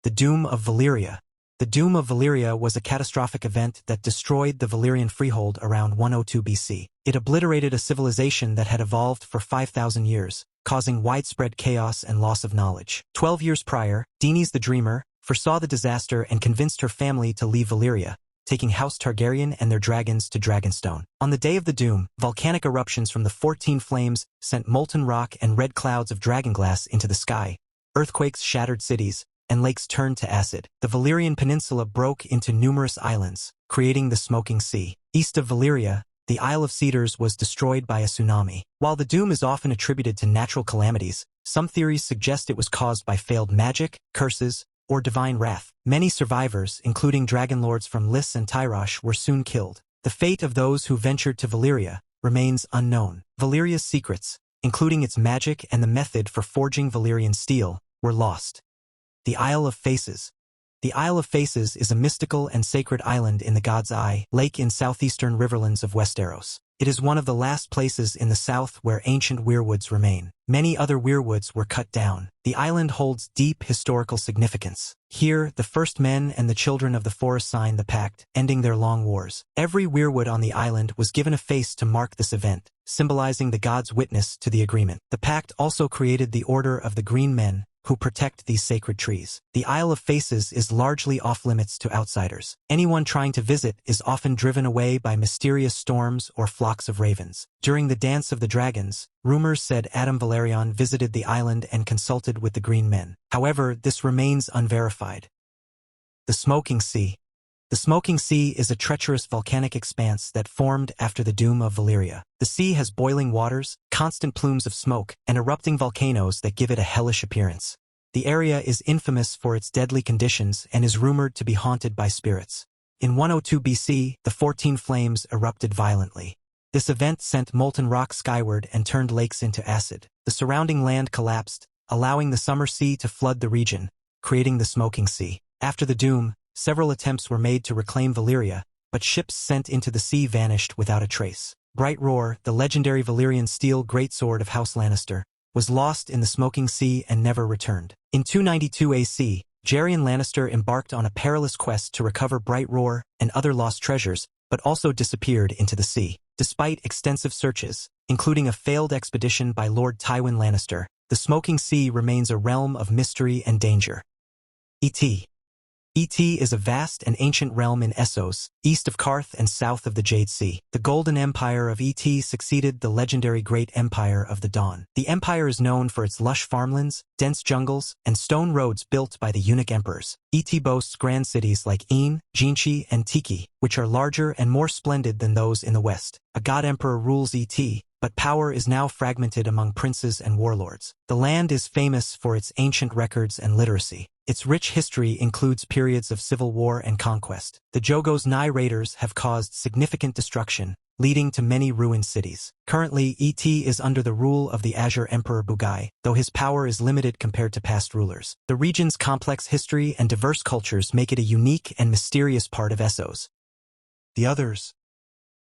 The Doom of Valyria. The Doom of Valyria was a catastrophic event that destroyed the Valyrian freehold around 102 BC. It obliterated a civilization that had evolved for 5,000 years, causing widespread chaos and loss of knowledge. 12 years prior, Daenerys the Dreamer foresaw the disaster and convinced her family to leave Valyria, taking House Targaryen and their dragons to Dragonstone. On the day of the Doom, volcanic eruptions from the 14 flames sent molten rock and red clouds of dragonglass into the sky. Earthquakes shattered cities, and lakes turned to acid. The Valyrian peninsula broke into numerous islands, creating the Smoking Sea. East of Valyria, the Isle of Cedars was destroyed by a tsunami. While the Doom is often attributed to natural calamities, some theories suggest it was caused by failed magic, curses, or divine wrath. Many survivors, including dragonlords from Lys and Tyrosh, were soon killed. The fate of those who ventured to Valyria remains unknown. Valyria's secrets, including its magic and the method for forging Valyrian steel, were lost. The Isle of Faces. The Isle of Faces is a mystical and sacred island in the God's Eye Lake in southeastern riverlands of Westeros. It is one of the last places in the south where ancient weirwoods remain. Many other weirwoods were cut down. The island holds deep historical significance. Here, the first men and the children of the forest signed the pact, ending their long wars. Every weirwood on the island was given a face to mark this event, symbolizing the gods' witness to the agreement. The pact also created the Order of the Green Men, who protect these sacred trees. The Isle of Faces is largely off-limits to outsiders. Anyone trying to visit is often driven away by mysterious storms or flocks of ravens. During the Dance of the Dragons, rumors said Adam Valerion visited the island and consulted with the Green Men. However, this remains unverified. The Smoking Sea. The Smoking Sea is a treacherous volcanic expanse that formed after the Doom of Valyria. The sea has boiling waters, constant plumes of smoke, and erupting volcanoes that give it a hellish appearance. The area is infamous for its deadly conditions and is rumored to be haunted by spirits. In 102 BC, the 14 flames erupted violently. This event sent molten rock skyward and turned lakes into acid. The surrounding land collapsed, allowing the summer sea to flood the region, creating the Smoking Sea. After the Doom, several attempts were made to reclaim Valyria, but ships sent into the sea vanished without a trace. Bright Roar, the legendary Valyrian steel greatsword of House Lannister, was lost in the Smoking Sea and never returned. In 292 AC, Jaerion Lannister embarked on a perilous quest to recover Bright Roar and other lost treasures, but also disappeared into the sea. Despite extensive searches, including a failed expedition by Lord Tywin Lannister, the Smoking Sea remains a realm of mystery and danger. E.T. E.T. is a vast and ancient realm in Essos, east of Karth and south of the Jade Sea. The Golden Empire of E.T. succeeded the legendary Great Empire of the Dawn. The empire is known for its lush farmlands, dense jungles, and stone roads built by the eunuch emperors. E.T. boasts grand cities like Ain, Jinchi, and Tiki, which are larger and more splendid than those in the west. A god-emperor rules E.T., but power is now fragmented among princes and warlords. The land is famous for its ancient records and literacy. Its rich history includes periods of civil war and conquest. The Jogos Nye raiders have caused significant destruction, leading to many ruined cities. Currently, E.T. is under the rule of the Azure Emperor Bugai, though his power is limited compared to past rulers. The region's complex history and diverse cultures make it a unique and mysterious part of Essos. The Others.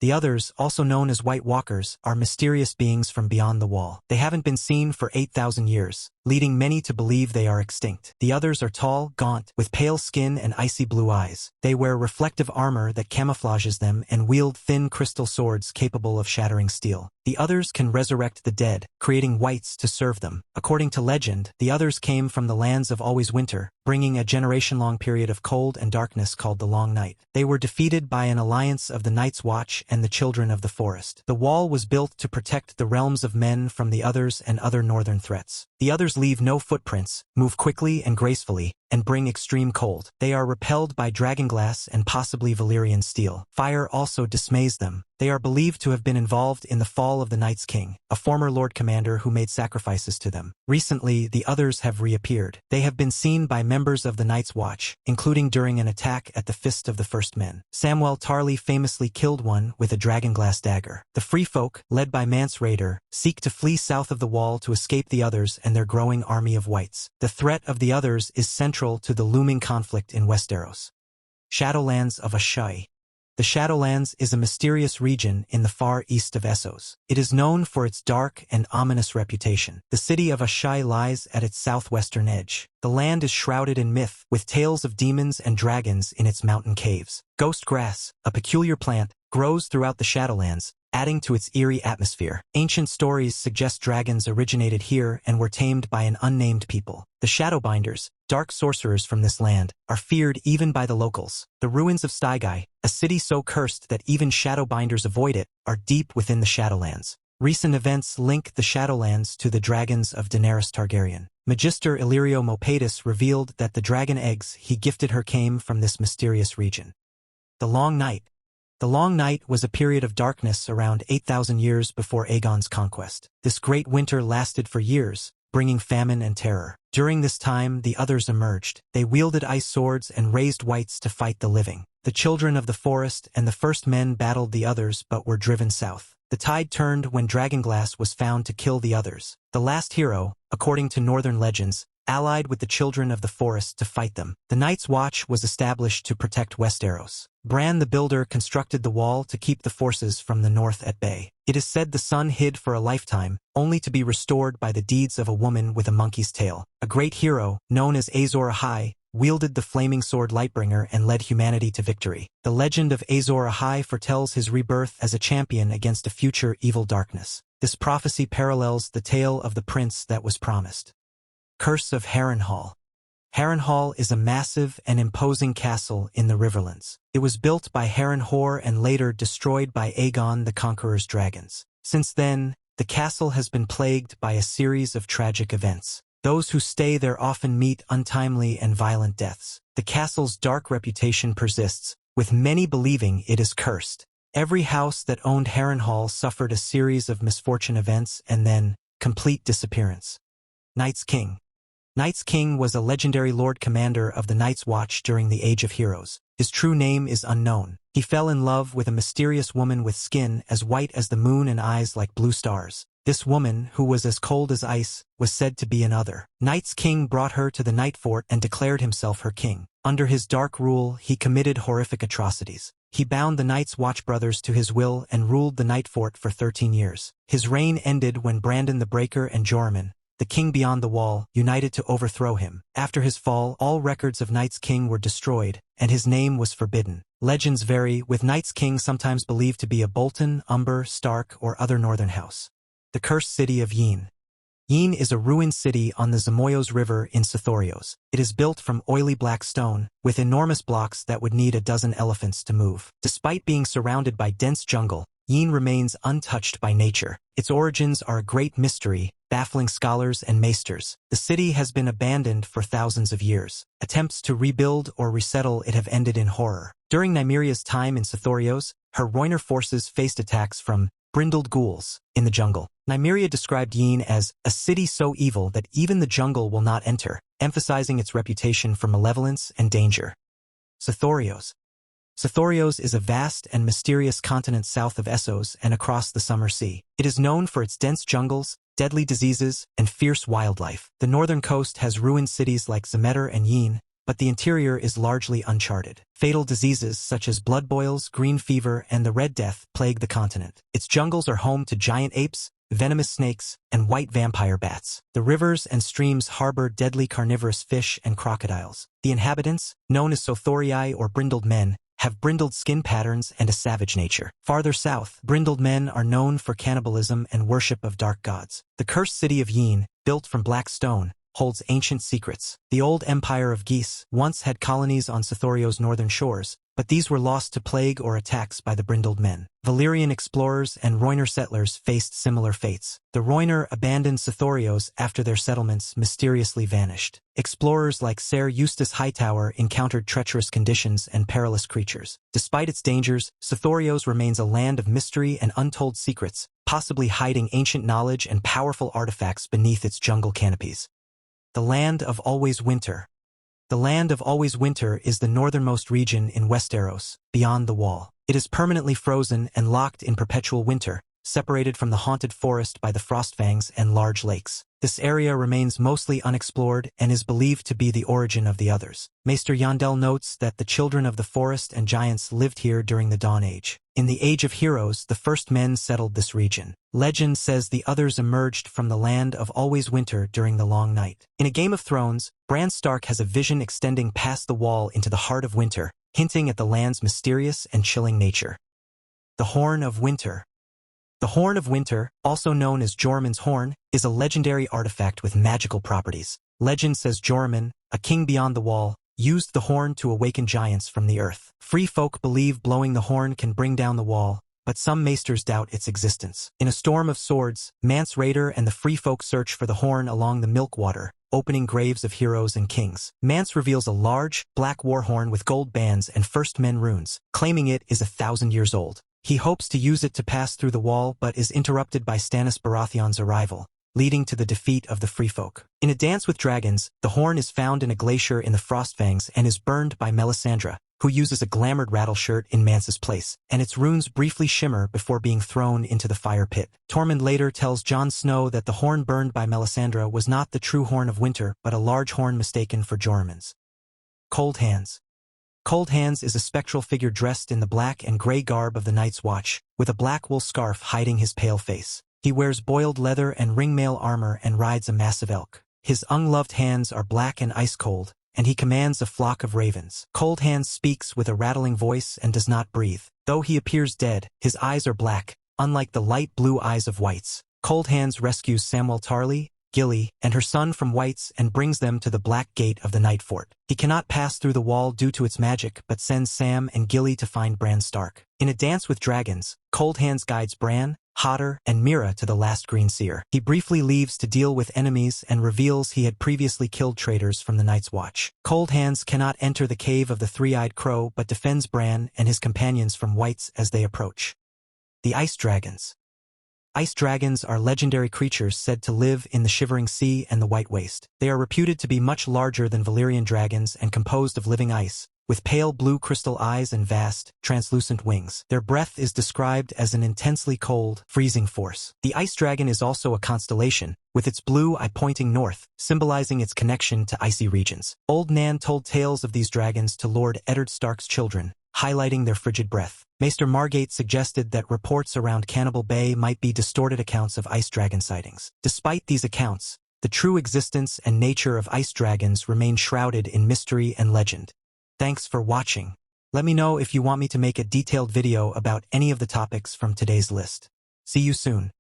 The Others, also known as White Walkers, are mysterious beings from beyond the wall. They haven't been seen for 8,000 years, leading many to believe they are extinct. The Others are tall, gaunt, with pale skin and icy blue eyes. They wear reflective armor that camouflages them and wield thin crystal swords capable of shattering steel. The Others can resurrect the dead, creating whites to serve them. According to legend, the Others came from the lands of Always Winter, bringing a generation-long period of cold and darkness called the Long Night. They were defeated by an alliance of the Night's Watch and the Children of the Forest. The wall was built to protect the realms of men from the Others and other northern threats. The Others leave no footprints, move quickly and gracefully, and bring extreme cold. They are repelled by dragonglass and possibly Valyrian steel. Fire also dismays them. They are believed to have been involved in the fall of the Night's King, a former Lord Commander who made sacrifices to them. Recently, the Others have reappeared. They have been seen by members of the Night's Watch, including during an attack at the Fist of the First Men. Samwell Tarly famously killed one with a dragonglass dagger. The Free Folk, led by Mance Rayder, seek to flee south of the wall to escape the Others and their growing army of whites. The threat of the Others is central to the looming conflict in Westeros. Shadowlands of Ashai. The Shadowlands is a mysterious region in the far east of Essos. It is known for its dark and ominous reputation. The city of Ashai lies at its southwestern edge. The land is shrouded in myth, with tales of demons and dragons in its mountain caves. Ghost grass, a peculiar plant, grows throughout the Shadowlands, adding to its eerie atmosphere. Ancient stories suggest dragons originated here and were tamed by an unnamed people. The Shadowbinders, dark sorcerers from this land, are feared even by the locals. The ruins of Stygai, a city so cursed that even Shadowbinders avoid it, are deep within the Shadowlands. Recent events link the Shadowlands to the dragons of Daenerys Targaryen. Magister Illyrio Mopatis revealed that the dragon eggs he gifted her came from this mysterious region. The Long Night. The Long Night was a period of darkness around 8,000 years before Aegon's conquest. This great winter lasted for years, bringing famine and terror. During this time, the others emerged. They wielded ice swords and raised wights to fight the living. The children of the forest and the first men battled the others but were driven south. The tide turned when dragonglass was found to kill the others. The last hero, according to northern legends, allied with the children of the forest to fight them. The Night's Watch was established to protect Westeros. Bran the Builder constructed the wall to keep the forces from the north at bay. It is said the sun hid for a lifetime, only to be restored by the deeds of a woman with a monkey's tail. A great hero, known as Azor Ahai, wielded the flaming sword Lightbringer and led humanity to victory. The legend of Azor Ahai foretells his rebirth as a champion against a future evil darkness. This prophecy parallels the tale of the prince that was promised. Curse of Harrenhal. Harrenhal is a massive and imposing castle in the Riverlands. It was built by Harrenhal and later destroyed by Aegon the Conqueror's dragons. Since then, the castle has been plagued by a series of tragic events. Those who stay there often meet untimely and violent deaths. The castle's dark reputation persists, with many believing it is cursed. Every house that owned Harrenhal suffered a series of misfortune events and then, complete disappearance. Night's King. Night's King was a legendary Lord Commander of the Night's Watch during the Age of Heroes. His true name is unknown. He fell in love with a mysterious woman with skin as white as the moon and eyes like blue stars. This woman, who was as cold as ice, was said to be another. Night's King brought her to the Night Fort and declared himself her king. Under his dark rule, he committed horrific atrocities. He bound the Night's Watch brothers to his will and ruled the Night Fort for 13 years. His reign ended when Brandon the Breaker and Joramun, the king beyond the wall, united to overthrow him. After his fall, all records of Night's King were destroyed, and his name was forbidden. Legends vary, with Night's King sometimes believed to be a Bolton, Umber, Stark, or other northern house. The Cursed City of Yin. Yin is a ruined city on the Zamoyos River in Sithorios. It is built from oily black stone, with enormous blocks that would need a dozen elephants to move. Despite being surrounded by dense jungle, Yin remains untouched by nature. Its origins are a great mystery, baffling scholars and maesters. The city has been abandoned for thousands of years. Attempts to rebuild or resettle it have ended in horror. During Nymeria's time in Sithorios, her Rhoynar forces faced attacks from brindled ghouls in the jungle. Nymeria described Yin as a city so evil that even the jungle will not enter, emphasizing its reputation for malevolence and danger. Sithorios. Sithorios is a vast and mysterious continent south of Essos and across the Summer Sea. It is known for its dense jungles, deadly diseases, and fierce wildlife. The northern coast has ruined cities like Zemeter and Yin, but the interior is largely uncharted. Fatal diseases such as blood boils, green fever, and the Red Death plague the continent. Its jungles are home to giant apes, venomous snakes, and white vampire bats. The rivers and streams harbor deadly carnivorous fish and crocodiles. The inhabitants, known as Sothorii or brindled men, have brindled skin patterns and a savage nature. Farther south, brindled men are known for cannibalism and worship of dark gods. The cursed city of Yin, built from black stone, holds ancient secrets. The old empire of Geese once had colonies on Sithorio's northern shores, but these were lost to plague or attacks by the brindled men. Valyrian explorers and Rhoynar settlers faced similar fates. The Rhoynar abandoned Sithorios after their settlements mysteriously vanished. Explorers like Ser Eustace Hightower encountered treacherous conditions and perilous creatures. Despite its dangers, Sithorios remains a land of mystery and untold secrets, possibly hiding ancient knowledge and powerful artifacts beneath its jungle canopies. The Land of Always Winter. The Land of Always Winter is the northernmost region in Westeros, beyond the Wall. It is permanently frozen and locked in perpetual winter, separated from the haunted forest by the Frostfangs and large lakes. This area remains mostly unexplored and is believed to be the origin of the others. Maester Yandel notes that the children of the forest and giants lived here during the Dawn Age. In the Age of Heroes, the first men settled this region. Legend says the others emerged from the land of always winter during the long night. In A Game of Thrones, Bran Stark has a vision extending past the wall into the heart of winter, hinting at the land's mysterious and chilling nature. The Horn of Winter. The Horn of Winter, also known as Joramun's Horn, is a legendary artifact with magical properties. Legend says Joramun, a king beyond the wall, used the horn to awaken giants from the earth. Free folk believe blowing the horn can bring down the wall, but some maesters doubt its existence. In A Storm of Swords, Mance Rayder and the free folk search for the horn along the Milkwater, opening graves of heroes and kings. Mance reveals a large, black war horn with gold bands and First Men runes, claiming it is 1,000 years old. He hopes to use it to pass through the wall but is interrupted by Stannis Baratheon's arrival, leading to the defeat of the free folk. In A Dance with Dragons, the horn is found in a glacier in the Frostfangs and is burned by Melisandre, who uses a glamoured rattleshirt in Mance's place, and its runes briefly shimmer before being thrown into the fire pit. Tormund later tells Jon Snow that the horn burned by Melisandre was not the true Horn of Winter but a large horn mistaken for Joramun's. Cold Hands. Cold Hands is a spectral figure dressed in the black and gray garb of the Night's Watch, with a black wool scarf hiding his pale face. He wears boiled leather and ringmail armor and rides a massive elk. His ungloved hands are black and ice-cold, and he commands a flock of ravens. Cold Hands speaks with a rattling voice and does not breathe. Though he appears dead, his eyes are black, unlike the light blue eyes of Whites. Cold Hands rescues Samwell Tarly, Gilly, and her son from Whites and brings them to the Black Gate of the Night Fort. He cannot pass through the wall due to its magic but sends Sam and Gilly to find Bran Stark. In A Dance with Dragons, Cold Hands guides Bran, Hodder, and Mira to the last Green Seer. He briefly leaves to deal with enemies and reveals he had previously killed traitors from the Night's Watch. Cold Hands cannot enter the cave of the Three-Eyed Crow but defends Bran and his companions from Whites as they approach. The Ice Dragons. Ice dragons are legendary creatures said to live in the Shivering Sea and the White Waste. They are reputed to be much larger than Valyrian dragons and composed of living ice, with pale blue crystal eyes and vast, translucent wings. Their breath is described as an intensely cold, freezing force. The ice dragon is also a constellation, with its blue eye pointing north, symbolizing its connection to icy regions. Old Nan told tales of these dragons to Lord Eddard Stark's children, highlighting their frigid breath. Maester Margate suggested that reports around Cannibal Bay might be distorted accounts of ice dragon sightings. Despite these accounts, the true existence and nature of ice dragons remain shrouded in mystery and legend. Thanks for watching. Let me know if you want me to make a detailed video about any of the topics from today's list. See you soon.